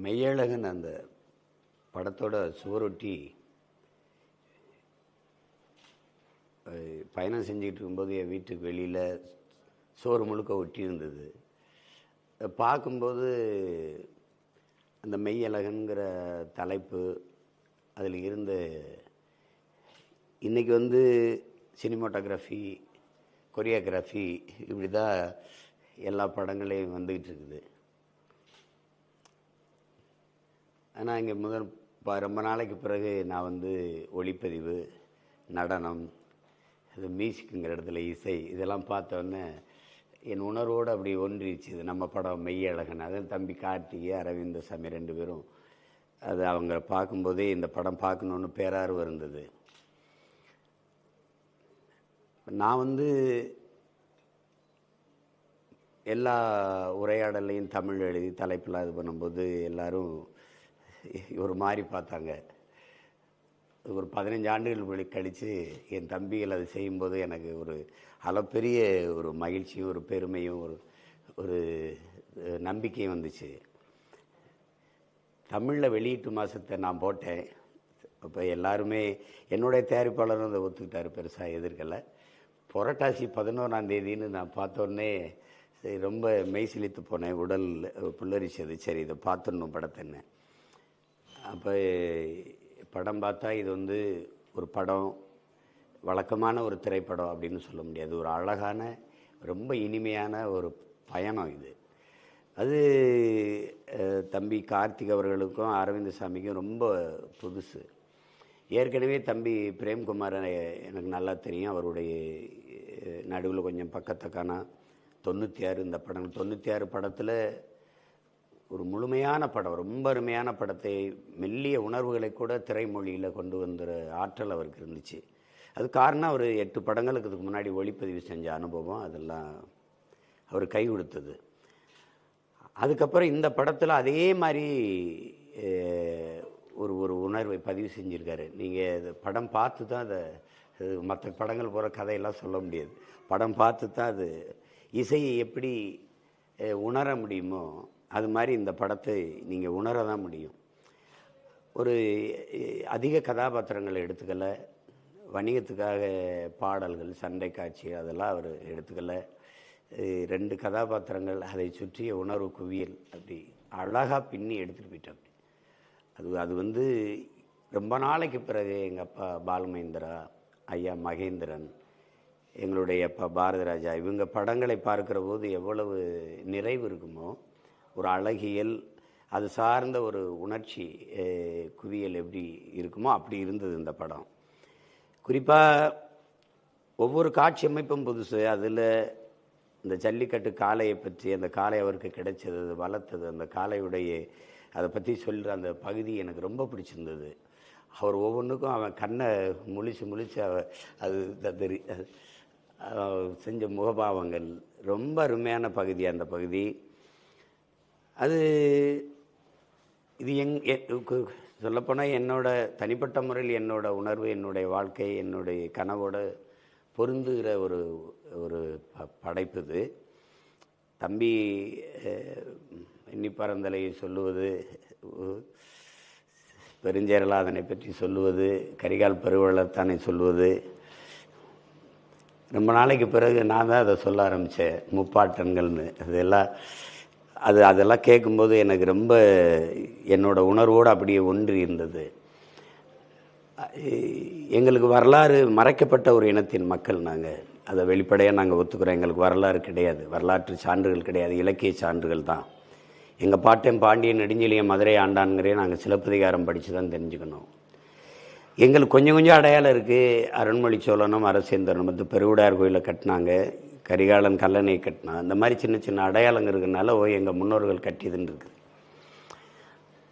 மெய்யழகன் அந்த படத்தோட சுவரொட்டி பயணம் செஞ்சுக்கிட்டு இருக்கும்போது என் வீட்டுக்கு வெளியில் சோறு முழுக்க ஒட்டி இருந்தது. பார்க்கும்போது அந்த மெய்யழகன்கிற தலைப்பு அதில் இருந்த இன்றைக்கி சினிமாட்டோகிராஃபி, கொரியோகிராஃபி இப்படி தான் எல்லா படங்களையும் வந்துக்கிட்டு இருக்குது. ஆனால் இங்கே ரொம்ப நாளைக்கு பிறகு நான் ஒளிப்பதிவு, நடனம், இது மியூசிக்குங்கிற இடத்துல இசை இதெல்லாம் பார்த்தோன்னே என் உணர்வோடு அப்படி ஒன்றிச்சு. இது நம்ம படம் மெய்யழகன். அதுவும் தம்பி கார்த்திகை, அரவிந்த சாமி 2 பேரும் அது அவங்க பார்க்கும்போதே இந்த படம் பார்க்கணுன்னு பேரார்வம் இருந்தது. நான் எல்லா உரையாடலையும் தமிழ் எழுதி தலைப்பில் இது பண்ணும்போது எல்லோரும் ஒரு மாதிரி பார்த்தாங்க. ஒரு 15 ஆண்டுகள் கழித்து என் தம்பிகள் அது செய்யும்போது எனக்கு ஒரு அளப்பெரிய ஒரு மகிழ்ச்சியும் ஒரு பெருமையும் ஒரு நம்பிக்கையும் வந்துச்சு. தமிழில் வெளியீட்டு மாதத்தை நான் போட்டேன். அப்போ எல்லாருமே என்னுடைய தயாரிப்பாளரும் அதை ஒத்துக்கிட்டார், பெருசாக எதிர்க்கலை. புரட்டாசி 11ஆம் தேதின்னு நான் பார்த்தோன்னே ரொம்ப மெய் சிலித்து போனேன், உடல் புல்லரிச்சது. சரி, இதை பார்த்துடணும் படத்தைன்னு. அப்போ படம் பார்த்தா இது ஒரு படம், வழக்கமான ஒரு திரைப்படம் அப்படின்னு சொல்ல முடியாது. ஒரு அழகான, ரொம்ப இனிமையான ஒரு பயணம் இது. அது தம்பி கார்த்திக் அவர்களுக்கும் அரவிந்த சாமிக்கும் ரொம்ப புதுசு. ஏற்கனவே தம்பி பிரேம்குமார் எனக்கு நல்லா தெரியும். அவருடைய நடுவில் கொஞ்சம் பக்கத்தக்கான 96 இந்த படம் 96 படத்தில் ஒரு முழுமையான படம், ரொம்ப அருமையான படத்தை, மெல்லிய உணர்வுகளை கூட திரைமொழியில் கொண்டு வந்துற ஆற்றல் அவருக்கு இருந்துச்சு. அது காரணம் அவர் 8 படங்களுக்கு இதுக்கு முன்னாடி ஒளிப்பதிவு செஞ்ச அனுபவம், அதெல்லாம் அவர் கை கொடுத்தது. அதுக்கப்புறம் இந்த படத்தில் அதே மாதிரி ஒரு உணர்வை பதிவு செஞ்சுருக்காரு. நீங்கள் படம் பார்த்து தான் அதை, மற்ற படங்கள் போகிற கதையெல்லாம் சொல்ல முடியாது. படம் பார்த்து தான் அது இசையை எப்படி உணர முடியுமோ அது மாதிரி இந்த படத்தை நீங்கள் உணர தான் முடியும். ஒரு அதிக கதாபாத்திரங்களை எடுத்துக்கலை, வணிகத்துக்காக பாடல்கள், சண்டை காட்சி அதெல்லாம் அவர் எடுத்துக்கலை. 2 கதாபாத்திரங்கள், அதை சுற்றிய உணர்வு குவியல் அப்படி அழகாக பின்னி எடுத்துகிட்டு போயிட்டாங்க. அது ரொம்ப நாளைக்கு பிறகு எங்கள் அப்பா பாலமகேந்திரா, ஐயா மகேந்திரன், எங்களுடைய அப்பா பாரதிராஜா, இவங்க படங்களை பார்க்குற போது எவ்வளவு நிறைவு இருக்குமோ, ஒரு அழகியல், அது சார்ந்த ஒரு உணர்ச்சி குவியல் எப்படி இருக்குமோ அப்படி இருந்தது இந்த படம். குறிப்பாக ஒவ்வொரு காட்சி அமைப்பும் புதுசு. அதில் இந்த ஜல்லிக்கட்டு காளையை பற்றி, அந்த காளை அவருக்கு கிடைச்சது, அது வளர்த்தது, அந்த காளையுடைய அதை பற்றி சொல்கிற அந்த பகுதி எனக்கு ரொம்ப பிடிச்சிருந்தது. அவர் ஒவ்வொன்றுக்கும் அவன் கண்ணை முழிச்சு அது செஞ்ச முகபாவங்கள் ரொம்ப அருமையான பகுதி. அந்த பகுதி இது சொல்லப்போனால் என்னோட தனிப்பட்ட முறையில் என்னோட உணர்வு, என்னுடைய வாழ்க்கை, என்னுடைய கனவோடு பொருந்துகிற ஒரு படைப்பு இது. தம்பி எண்ணிப்பறந்தலை சொல்லுவது, பெருஞ்சேரலாதனை பற்றி சொல்லுவது, கரிகால் பருவளத்தானை சொல்லுவது, ரொம்ப நாளைக்கு பிறகு நான் தான் அதை சொல்ல ஆரம்பித்தேன், முப்பாட்டன்கள்னு. அதெல்லாம் கேட்கும்போது எனக்கு ரொம்ப என்னோட உணர்வோடு அப்படியே ஒன்றி இருந்தது. எங்களுக்கு வரலாறு மறைக்கப்பட்ட ஒரு இனத்தின் மக்கள் நாங்கள், அதை வெளிப்படையாக நாங்கள் ஒத்துக்கிறோம். எங்களுக்கு வரலாறு கிடையாது, வரலாற்று சான்றுகள் கிடையாது, இலக்கிய சான்றுகள் தான். எங்கள் பாட்டன் பாண்டியன் நெடுஞ்செழியன் மதுரை ஆண்டான்கிறே நாங்கள் சிலப்பதிகாரம் படித்து தான் தெரிஞ்சுக்கணும். எங்களுக்கு கொஞ்சம் அடையாளம் இருக்குது. அருண்மொழி சோழனும் அரசேந்திரனும் பெருவுடையார் கோயிலை கட்டினாங்க, கரிகாலன் கல்லணை கட்டினா, இந்த மாதிரி சின்ன அடையாளங்கள் இருக்கிறதுனால எங்கள் முன்னோர்கள் கட்டியதுன்னு இருக்குது.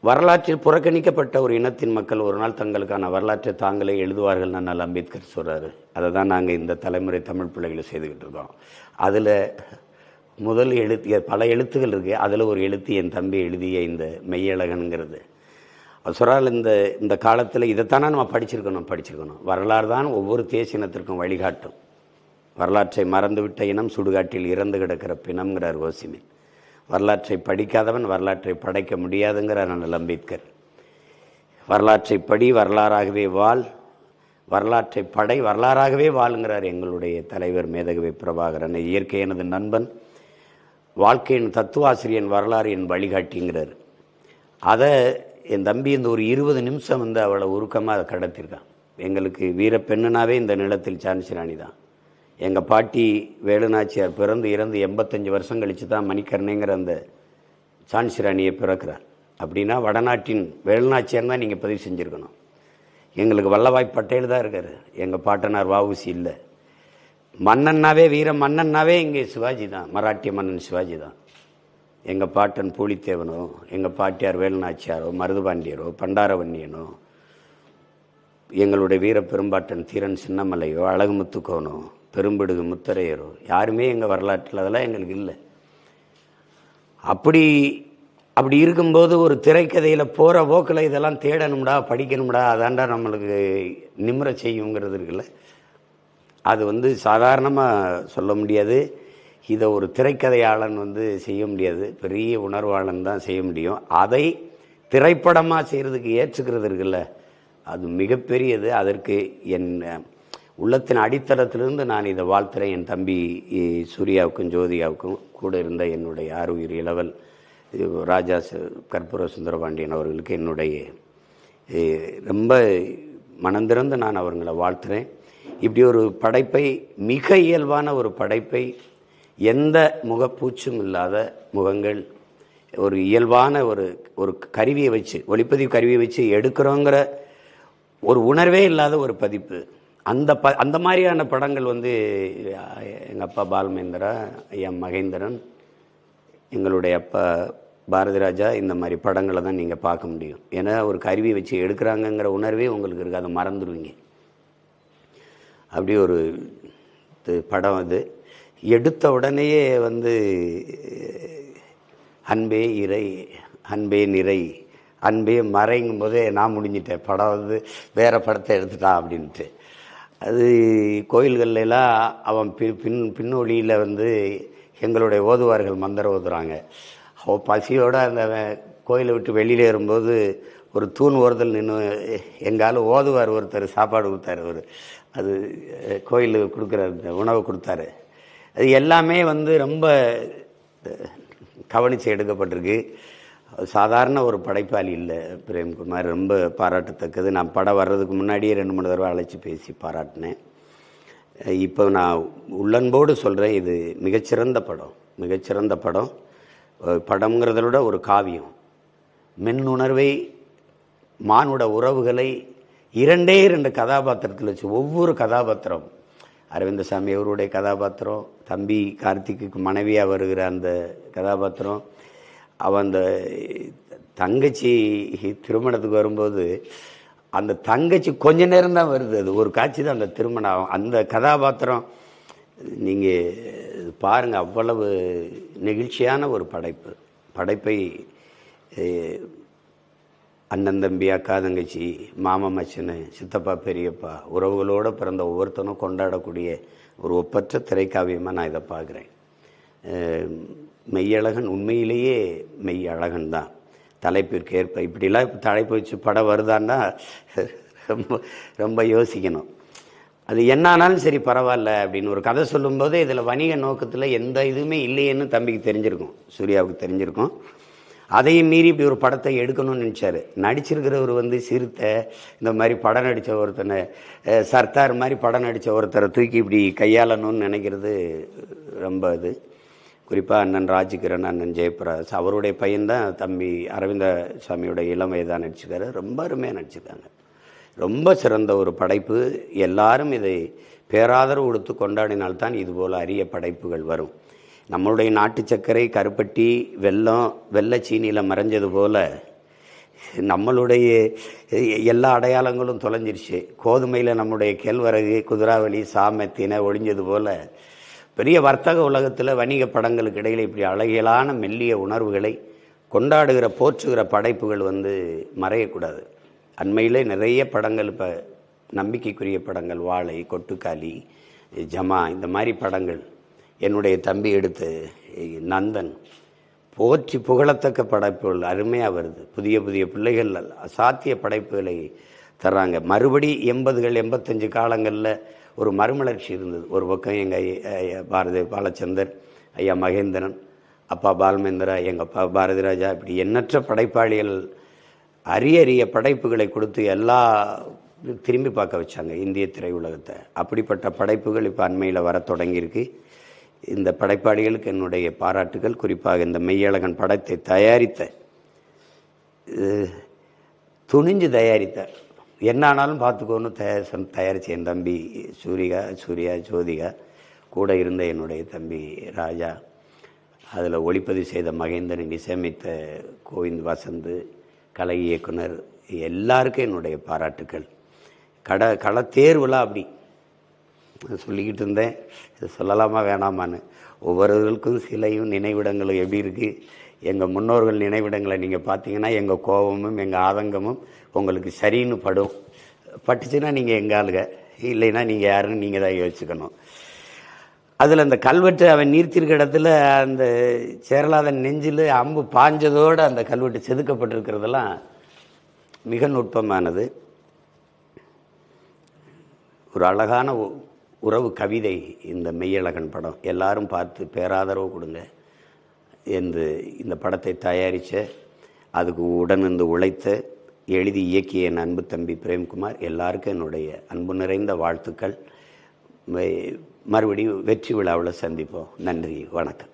வரலாற்றில் புறக்கணிக்கப்பட்ட ஒரு இனத்தின் மக்கள் ஒரு நாள் தங்களுக்கான வரலாற்றை தாங்களே எழுதுவார்கள் நான் அம்பேத்கர் சொல்கிறாரு. அதை தான் நாங்கள் இந்த தலைமுறை தமிழ் பிள்ளைகளை செய்துக்கிட்டு இருக்கோம். அதில் முதல் எழுத்து, பல எழுத்துக்கள் இருக்குது, அதில் ஒரு எழுத்து என் தம்பி எழுதிய இந்த மெய்யழகனுங்கிறது. சொல்கிறால் இந்த காலத்தில் இதைத்தானே நம்ம படிச்சிருக்கணும். வரலாறு தான் ஒவ்வொரு தேசினத்திற்கும் வழிகாட்டும். வரலாற்றை மறந்துவிட்ட இனம் சுடுகாட்டில் இறந்து கிடக்கிற பிணம்ங்கிறார் ஓசிமின். வரலாற்றை படிக்காதவன் வரலாற்றை படைக்க முடியாதுங்கிறார் அண்ணல் அம்பேத்கர். வரலாற்றை படி, வரலாறாகவே வாழ், வரலாற்றை படை, வரலாறாகவே வாழுங்கிறார் எங்களுடைய தலைவர் மேதகவி பிரபாகரன். இயற்கை எனது நண்பன், வாழ்க்கையின் தத்துவாசிரியன், வரலாறு என் வழிகாட்டிங்கிறார். அதை என் தம்பி இந்த ஒரு 20 நிமிஷம் வந்து அவளை உருக்கமாக அதை கடத்திருக்கான். எங்களுக்கு வீரப்பெண்ணுனாவே இந்த நிலத்தில் சான்சி ராணி தான். எங்கள் பாட்டி வேலுநாச்சியார் பிறந்து இறந்து 85 வருஷம் கழித்து தான் மணிக்கர்ணைங்கிற அந்த சான்சி ராணியை பிறக்கிறார். அப்படின்னா வடநாட்டின் வேலுநாச்சியார் தான் நீங்கள் பதிவு செஞ்சுருக்கணும். எங்களுக்கு வல்லபாய் பட்டேல் தான் இருக்கார், எங்கள் பாட்டனார் வஉசி இல்லை. மன்னன்னாவே, வீர மன்னன்னாவே இங்கே சிவாஜி தான், மராட்டிய மன்னன் சிவாஜி தான். எங்கள் பாட்டன் பூலித்தேவனோ, எங்கள் பாட்டியார் வேலுநாச்சியாரோ, மருதுபாண்டியரோ, பண்டாரவன்னியனோ, எங்களுடைய வீர பெரும்பாட்டன் தீரன் சின்னமலையோ, அழகு முத்துக்கோனோ, பெரும்பிடுகு முத்தரையரோ யாருமே எங்கள் வரலாற்றில் அதெல்லாம் எங்களுக்கு இல்லை. அப்படி இருக்கும்போது ஒரு திரைக்கதையில் போகிற போக்கில் இதெல்லாம் தேடணும்டா, படிக்கணும்டா, அதாண்டா நம்மளுக்கு நிம்மற செய்யுங்கிறது இருக்குல்ல, அது வந்து சாதாரணமாக சொல்ல முடியாது. இதை ஒரு திரைக்கதையாளன் வந்து செய்ய முடியாது, பெரிய உணர்வாளன் தான் செய்ய முடியும். அதை திரைப்படமாக செய்கிறதுக்கு ஏற்றுக்கிறது இருக்குல்ல, அது மிகப்பெரியது. அதற்கு என் உள்ளத்தின் அடித்தளத்திலிருந்து நான் இதை வாழ்த்துறேன். என் தம்பி சூர்யாவுக்கும் ஜோதியாவுக்கும், கூட இருந்த என்னுடைய ஆறுயிர் இளவல் ராஜா கற்பூர சுந்தரபாண்டியன் அவர்களுக்கு என்னுடைய ரொம்ப மனந்திறந்து நான் அவர்களை வாழ்த்துறேன். இப்படி ஒரு படைப்பை, மிக இயல்பான ஒரு படைப்பை, எந்த முகப்பூச்சும் இல்லாத முகங்கள், ஒரு இயல்பான ஒரு கருவியை வச்சு, ஒளிப்பதிவு கருவியை வச்சு எடுக்கிறோங்கிற ஒரு உணர்வே இல்லாத ஒரு பதிப்பு. அந்த மாதிரியான படங்கள் வந்து எங்கள் அப்பா பாலமேந்திரா, ஐயா மகேந்திரன், எங்களுடைய அப்பா பாரதி ராஜா, இந்த மாதிரி படங்களை தான் நீங்கள் பார்க்க முடியும். ஏன்னா ஒரு கருவியை வச்சு எடுக்கிறாங்கங்கிற உணர்வே உங்களுக்கு இருக்குது, அதை மறந்துடுவீங்க. அப்படி ஒரு படம் அது. எடுத்த உடனேயே வந்து அன்பே இறை, அன்பே நிறை, அன்பே மறைங்கும் போதே நான் முடிஞ்சிட்டேன். படம் வந்து வேறு படத்தை எடுத்துட்டான் அப்படின்ட்டு. அது கோயில்கள்லாம் அவன் பின்னொழியில் வந்து எங்களுடைய ஓதுவார்கள் மந்திரம் ஓதுறாங்க. அவன் பசியோடு அந்த கோயிலை விட்டு வெளியில் ஏறும்போது ஒரு தூண் ஓரத்தில் நின்று எங்கால ஓதுவார் ஒருத்தர் சாப்பாடு கொடுத்தாரு. அது கோயிலுக்கு கொடுக்குற உணவு கொடுத்தாரு. அது எல்லாமே வந்து ரொம்ப கவனித்து எடுக்கப்பட்டிருக்கு. சாதாரண ஒரு படைப்பாளி இல்லை பிரேம்குமார், ரொம்ப பாராட்டத்தக்கது. நான் படம் வர்றதுக்கு முன்னாடியே 2-3 தடவை அழைச்சி பேசி பாராட்டினேன். இப்போ நான் உள்ளன்போடு சொல்கிறேன், இது மிகச்சிறந்த படம், மிகச்சிறந்த படம். படம்ங்கிறத விட ஒரு காவியம். மென்னுணர்வை, மானுட உறவுகளை 2 கதாபாத்திரத்தில் வச்சு, ஒவ்வொரு கதாபாத்திரம், அரவிந்தசாமி அவருடைய கதாபாத்திரம், தம்பி கார்த்திக்கு மனைவியாக வருகிற அந்த கதாபாத்திரம், அவன் அந்த தங்கச்சி திருமணத்துக்கு வரும்போது அந்த தங்கச்சி கொஞ்ச நேரம் தான் வருது, அது ஒரு காட்சி தான் அந்த திருமணம். அந்த கதாபாத்திரம் நீங்கள் பாருங்கள், அவ்வளவு நெகிழ்ச்சியான ஒரு படைப்பை அண்ணன் தம்பி, அக்கா தங்கச்சி, மாமா மச்சனு, சித்தப்பா பெரியப்பா, உறவுகளோடு பிறந்த ஒவ்வொருத்தனும் கொண்டாடக்கூடிய ஒரு ஒப்பற்ற திரைக்காவியமாக நான் இதை பார்க்குறேன். மெய்யழகன் உண்மையிலேயே மெய் அழகன் தான். தலைப்பிற்கு ஏற்ப இப்படிலாம் இப்போ தலைப்பு வச்சு படம் வருதான்னா ரொம்ப ரொம்ப யோசிக்கணும். அது என்னானாலும் சரி பரவாயில்ல அப்படின்னு ஒரு கதை சொல்லும்போது இதில் வணிக நோக்கத்தில் எந்த இதுவுமே இல்லையேன்னு தம்பிக்கு தெரிஞ்சிருக்கும், சூர்யாவுக்கு தெரிஞ்சிருக்கும். அதையும் மீறி இப்படி ஒரு படத்தை எடுக்கணும்னு நினச்சார். நடிச்சிருக்கிறவர் வந்து சிறுத்தை, இந்த மாதிரி படம் நடித்த ஒருத்தனை, சர்தார் மாதிரி படம் நடித்த ஒருத்தரை தூக்கி இப்படி கையாளணும்னு நினைக்கிறது ரொம்ப இது. குறிப்பாக அண்ணன் ராஜ்கிரண், அண்ணன் ஜெயபிரகாஷ், அவருடைய பையன்தான் தம்பி அரவிந்த சாமியோட இளம் வயதாக நடிச்சிருக்காரு. ரொம்ப அருமையாக நடிச்சிருக்காங்க. ரொம்ப சிறந்த ஒரு படைப்பு. எல்லாரும் இதை பேராதரவு கொடுத்து கொண்டாடினால்தான் இதுபோல் அரிய படைப்புகள் வரும். நம்மளுடைய நாட்டு சர்க்கரை, கருப்பட்டி, வெல்லம், வெள்ளை சீனியில் மறைஞ்சது போல் நம்மளுடைய எல்லா அடையாளங்களும் தொலைஞ்சிருச்சு. கோதுமையில் நம்முடைய கேழ்வரகு, குதிராவளி, சாமை, தினை ஒழிஞ்சது போல் பெரிய வர்த்தக உலகத்தில் வணிக படங்களுக்கு இடையில் இப்படி அழகியலான மெல்லிய உணர்வுகளை கொண்டாடுகிற, போற்றுகிற படைப்புகள் வந்து மறையக்கூடாது. அண்மையிலே நிறைய படங்கள், இப்போ நம்பிக்கைக்குரிய படங்கள், வாழை, கொட்டுக்காளி, ஜமா, இந்த மாதிரி படங்கள், என்னுடைய தம்பி எடுத்து நந்தன், போற்றி புகழத்தக்க படைப்புகள் அருமையாக வருது. புதிய புதிய பிள்ளைகள் அசாத்திய படைப்புகளை தர்றாங்க. மறுபடி 80கள் 85 காலங்களில் ஒரு மறுமலர்ச்சி இருந்தது. ஒரு பக்கம் எங்கள் பாரதி பாலச்சந்தர், ஐயா மகேந்திரன், அப்பா பால்மேந்திரா, எங்கள் அப்பா பாரதி ராஜா, இப்படி எண்ணற்ற படைப்பாளிகள் அரிய அரிய படைப்புகளை கொடுத்து எல்லா திரும்பி பார்க்க வச்சாங்க இந்திய திரையுலகத்தை. அப்படிப்பட்ட படைப்புகள் இப்போ அண்மையில் வர தொடங்கியிருக்கு. இந்த படைப்பாளிகளுக்கு என்னுடைய பாராட்டுகள். குறிப்பாக இந்த மெய்யழகன் படத்தை தயாரித்த, துணிஞ்சு தயாரித்த, என்ன ஆனாலும் பார்த்துக்கோன்னு தயாரித்த என் தம்பி சூர்யா ஜோதிகா, கூட இருந்த என்னுடைய தம்பி ராஜா, அதில் ஒளிப்பதிவு செய்த மகேந்திரன், இசையமைத்த கோவிந்த் வசந்த், கலை இயக்குனர், எல்லாருக்கும் என்னுடைய பாராட்டுக்கள். கள தேர்வுலாம் அப்படி சொல்லிக்கிட்டு இருந்தேன், இது சொல்லலாமா வேணாமான்னு. ஒவ்வொருவர்களுக்கும் சிலையும் நினைவிடங்களும் எப்படி இருக்குது. எங்கள் முன்னோர்கள் நினைவிடங்களை நீங்கள் பார்த்தீங்கன்னா எங்கள் கோபமும் எங்கள் ஆதங்கமும் உங்களுக்கு சரின்னு பட்டுச்சுன்னா நீங்கள் எங்கள் ஆளுங்க, இல்லைன்னா நீங்கள் யாருன்னு நீங்கள் தான் யோசிச்சுக்கணும். அதில் அந்த கல்வெட்டு அவன் நீர்த்திருக்க இடத்துல அந்த சேரலாதன் நெஞ்சில் அம்பு பாஞ்சதோடு அந்த கல்வெட்டு செதுக்கப்பட்டிருக்கிறதெல்லாம் மிக நுட்பமானது. ஒரு அழகான உறவு கவிதை இந்த மெய்யழகன் படம். எல்லாரும் பார்த்து பேராதரவு கொடுங்க என்று இந்த படத்தை தயாரித்த, அதுக்கு உடனிருந்து உழைத்த, எழுதி இயக்கிய என் அன்பு தம்பி பிரேம்குமார், எல்லாருக்கும் என்னுடைய அன்பு நிறைந்த வாழ்த்துக்கள். மறுபடியும் வெற்றி விழாவில் சந்திப்போம். நன்றி, வணக்கம்.